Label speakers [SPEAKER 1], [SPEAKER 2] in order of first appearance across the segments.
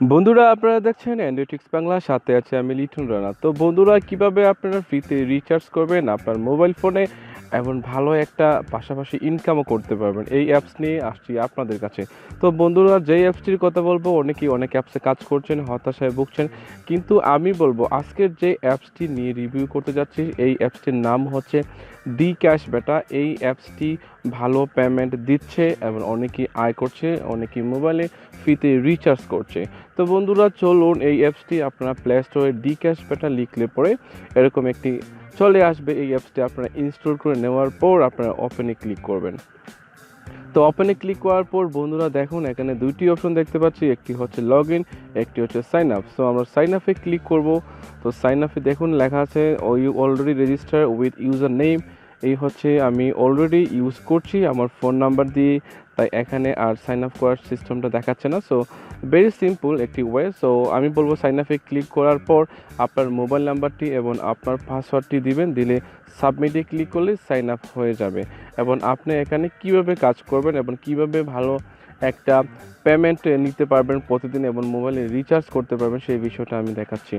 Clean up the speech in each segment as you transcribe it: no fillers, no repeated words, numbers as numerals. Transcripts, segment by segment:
[SPEAKER 1] বন্ধুরা আপনারা দেখছেন অ্যান্ড্রয়েটিক্স বাংলা, সাথে আছে আমি লিটন রানা। তো বন্ধুরা, কিভাবে আপনারা ফ্রিতে রিচার্জ করবেন আপনার মোবাইল ফোনে এবং ভালো একটা পাশাপাশি ইনকামও করতে পারবেন, এই অ্যাপস নিয়ে আসছি আপনাদের কাছে। তো বন্ধুরা, যেই অ্যাপসটির কথা বলবো, অনেকেই অনেক অ্যাপসে কাজ করছেন, হতাশায় ভুগছেন, কিন্তু আমি বলবো আজকের যে অ্যাপসটি নিয়ে রিভিউ করতে যাচ্ছি, এই অ্যাপসটির নাম হচ্ছে ডি ক্যাশ বেটা। এই অ্যাপসটি ভালো পেমেন্ট দিচ্ছে এবং অনেকেই আয় করছে, অনেকেই মোবাইলে ফ্রিতে রিচার্জ করছে। তো বন্ধুরা, চলুন এই অ্যাপসটি আপনারা প্লে স্টোরে ডি ক্যাশ বেটা লিখলে পরে এরকম একটি চলে আসবে। এই অ্যাপসটি আপনারা ইনস্টল করে নেওয়ার পর আপনারা ওপেনে ক্লিক করবেন। তো ওপেনে ক্লিক করার পর বন্ধুরা দেখুন, এখানে দুইটি অপশন দেখতে পাচ্ছি, একটি হচ্ছে লগ ইন, একটি হচ্ছে সাইন আপ। সো আমরা সাইন আপে ক্লিক করব। তো সাইন আপে দেখুন লেখা আছে you already register with username. এই হচ্ছে আমি অলরেডি ইউজ করছি আমার ফোন নাম্বার দিয়ে, তাই এখানে আর সাইন আপ করার সিস্টেমটা দেখাচ্ছে না। সো ভেরি সিম্পল একটি ওয়ে। সো আমি বলবো সাইন আপে ক্লিক করার পর আপনার মোবাইল নাম্বারটি এবং আপনার পাসওয়ার্ডটি দিবেন, দিলে সাবমিটে ক্লিক করলে সাইন আপ হয়ে যাবে। এবং আপনি এখানে কিভাবে কাজ করবেন এবং কিভাবে ভালো একটা পেমেন্ট নিতে পারবেন প্রতিদিন এবং মোবাইলে রিচার্জ করতে পারবেন, সেই বিষয়টা আমি দেখাচ্ছি।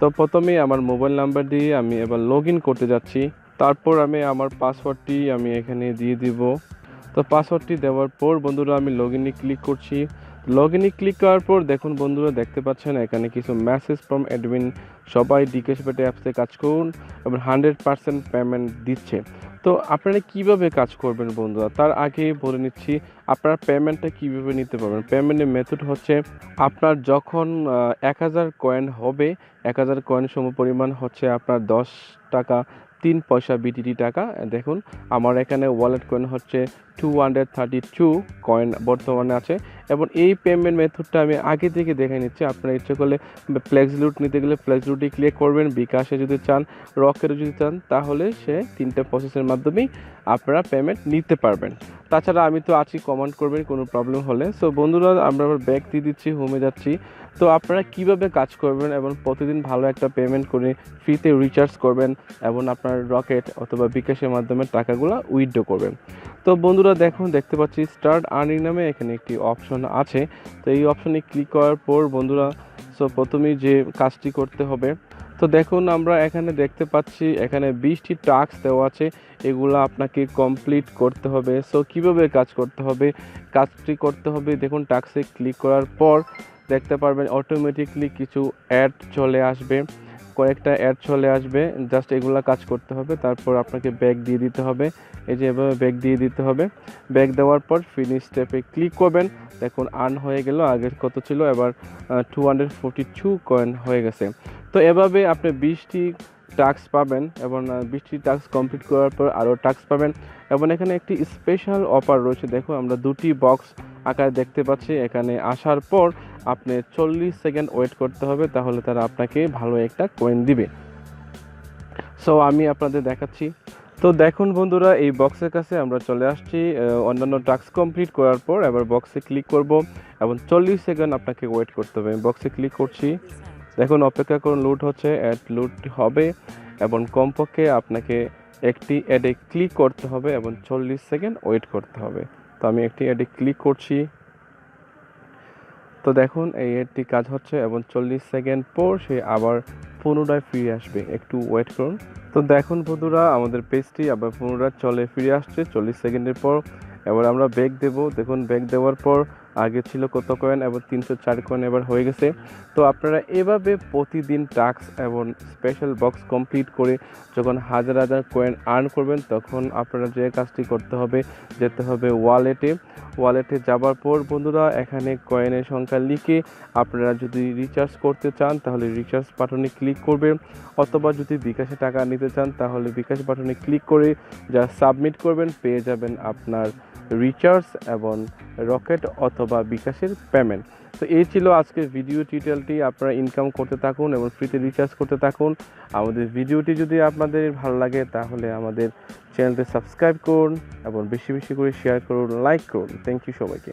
[SPEAKER 1] তো প্রথমেই আমার মোবাইল নাম্বার দিয়ে আমি এবার লগ ইন করতে যাচ্ছি। তারপর আমি আমার পাসওয়ার্ডটি আমি এখানে দিয়ে দিব। তো পাসওয়ার্ডটি দেওয়ার পর বন্ধুরা আমি লগ ইনে ক্লিক করছি। লগ ইনে ক্লিক করার পর দেখুন বন্ধুরা, দেখতে পাচ্ছেন এখানে কিছু মেসেজ ফ্রম অ্যাডমিন, সবাই ডিকেশ বেটে অ্যাপসে কাজ করুন এবং 100% পেমেন্ট দিচ্ছে। তো আপনারা কিভাবে কাজ করবেন বন্ধুরা, তার আগে বলে নিচ্ছি আপনার পেমেন্টটা কিভাবে নিতে পারবেন। পেমেন্টের মেথড হচ্ছে, আপনার যখন 1000 কয়েন হবে, 1000 কয়েন সম পরিমাণ হচ্ছে আপনার 10 টাকা 3 পয়সা বিটিটি টাকা। দেখুন আমার এখানে ওয়ালেট কয়েন হচ্ছে 232 কয়েন বর্তমানে আছে। এবং এই পেমেন্ট মেথডটা আমি আগে থেকে দেখে নিচ্ছি। আপনারা ইচ্ছে করলে ফ্লেক্স লুট নিতে গেলে ফ্লেক্স লুটে ক্লিক করবেন, বিকাশে যদি চান, রকেটে যদি চান, তাহলে সে 3টে প্রসেসের মাধ্যমেই আপনারা পেমেন্ট নিতে পারবেন। তাছাড়া আমি তো আছি, কমেন্ট করবেন কোনো প্রবলেম হলে। সো বন্ধুরা, আমরা আবার ব্যাক দিয়ে দিচ্ছি, হোমে যাচ্ছি। তো আপনারা কিভাবে কাজ করবেন এবং প্রতিদিন ভালো একটা পেমেন্ট করে ফ্রিতে রিচার্জ করবেন এবং আপনার রকেট অথবা বিকাশের মাধ্যমে টাকাগুলো উইথড্র করবেন। তো বন্ধুরা দেখুন, দেখতে পাচ্ছি স্টার্ট আর্নিং নামে এখানে একটি অপশন আছে। তো এই অপশনে ক্লিক করার পর বন্ধুরা, সো প্রথমেই যে কাজটি করতে হবে, তো দেখুন আমরা এখানে দেখতে পাচ্ছি এখানে 20টি টাস্ক দেওয়া আছে, এগুলো আপনাকে কমপ্লিট করতে হবে। সো কিভাবে কাজ করতে হবে, কাজটি করতে হবে, দেখুন টাস্কে ক্লিক করার পর দেখতে পারবেন অটোমেটিকলি কিছু অ্যাড চলে আসবে, কয়েকটা অ্যাড চলে আসবে। জাস্ট এগুলা কাজ করতে হবে, তারপর আপনাকে ব্যাক দিয়ে দিতে হবে। এই যে এভাবে ব্যাক দিয়ে দিতে হবে। ব্যাক দেওয়ার পর ফিনিশ স্টেপে ক্লিক করবেন। দেখুন আর্ন হয়ে গেল, আগের কত ছিল, এবার 242 কয়েন হয়ে গেছে। তো এভাবে আপনি 20টি টাস্ক পাবেন এবং 20টি টাস্ক কমপ্লিট করার পর আরও টাস্ক পাবেন। এবং এখানে একটি স্পেশাল অফার রয়েছে, দেখো আমরা দুটি বক্স আকারে দেখতে পাচ্ছি। এখানে আসার পর আপনি 40 সেকেন্ড ওয়েট করতে হবে, তাহলে তারা আপনাকে ভালো একটা কয়েন দিবে। সো আমি আপনাদের দেখাচ্ছি। তো দেখুন বন্ধুরা, এই বক্সের কাছে আমরা চলে আসছি। অন্যান্য টাস্ক কমপ্লিট করার পর এবার বক্সে ক্লিক করব এবং 40 সেকেন্ড আপনাকে ওয়েট করতে হবে। বক্সে ক্লিক করছি, দেখুন অপেক্ষা করুন, লুট হচ্ছে, অ্যাড লুট হবে এবং কমপক্ষে আপনাকে একটি অ্যাডে ক্লিক করতে হবে এবং 40 সেকেন্ড ওয়েট করতে হবে। তো আমি একটি অ্যাডে ক্লিক করছি। তো দেখুন এই অ্যাডটি কাজ হচ্ছে এবং 40 সেকেন্ড পর সে আবার পুনরায় ফিরে আসবে, একটু ওয়েট করুন। তো দেখুন বন্ধুরা, আমাদের পেজটি আবার পুনরায় ফিরে আসছে 40 সেকেন্ডের পর। এবার আমরা ব্যাক দেব। দেখুন ব্যাক দেওয়ার পর আগে ছিল কত কয়েন, এবার 304 কয়েন এবার হয়ে গেছে। তো আপনারা এভাবে প্রতিদিন টাস্ক এবং স্পেশাল বক্স কমপ্লিট করে যখন হাজার হাজার কয়েন আর্ন করবেন, তখন আপনারা যে কাজটি করতে হবে, যেতে হবে ওয়ালেটে যাবার পর বন্ধুরা এখানে কয়েনের সংখ্যা লিখে আপনারা যদি রিচার্জ করতে চান তাহলে রিচার্জ বাটনে ক্লিক করবেন, অথবা যদি বিকাশে টাকা নিতে চান তাহলে বিকাশ বাটনে ক্লিক করে যা সাবমিট করবেন, পেয়ে যাবেন আপনার রিচার্জ এবং রকেট অথবা বিকাশের পেমেন্ট। তো এই ছিল আজকের ভিডিও টিউটোরিয়ালটি। আপনারা ইনকাম করতে থাকুন এবং ফ্রিতে রিচার্জ করতে থাকুন। আমাদের ভিডিওটি যদি আপনাদের ভালো লাগে তাহলে আমাদের চ্যানেলটি সাবস্ক্রাইব করুন এবং বেশি বেশি করে শেয়ার করুন, লাইক করুন। থ্যাংক ইউ সবাইকে।